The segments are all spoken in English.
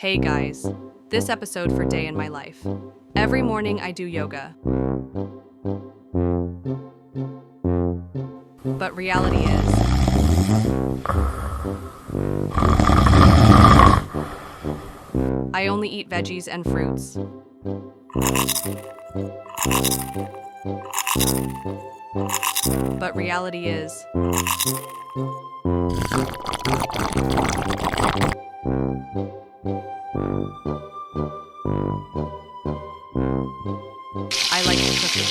Hey guys, this episode for Day in My Life. Every morning I do yoga. But reality is, I only eat veggies and fruits. But reality is, I like cooking.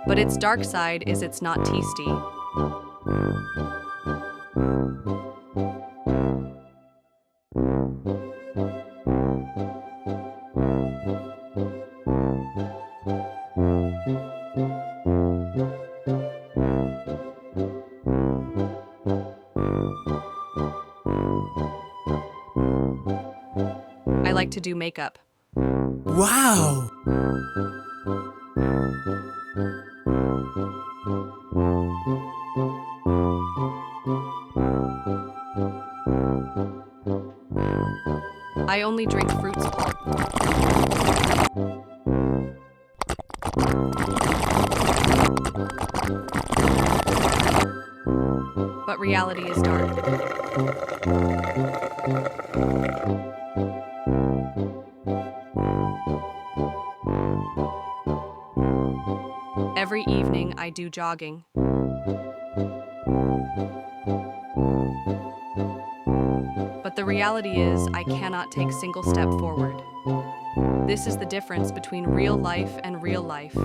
But its dark side is it's not tasty. I like to do makeup. Wow! I only drink fruits pulp. But reality is dark. Every evening I do jogging. But the reality is I cannot take a single step forward. This is the difference between real life and real life.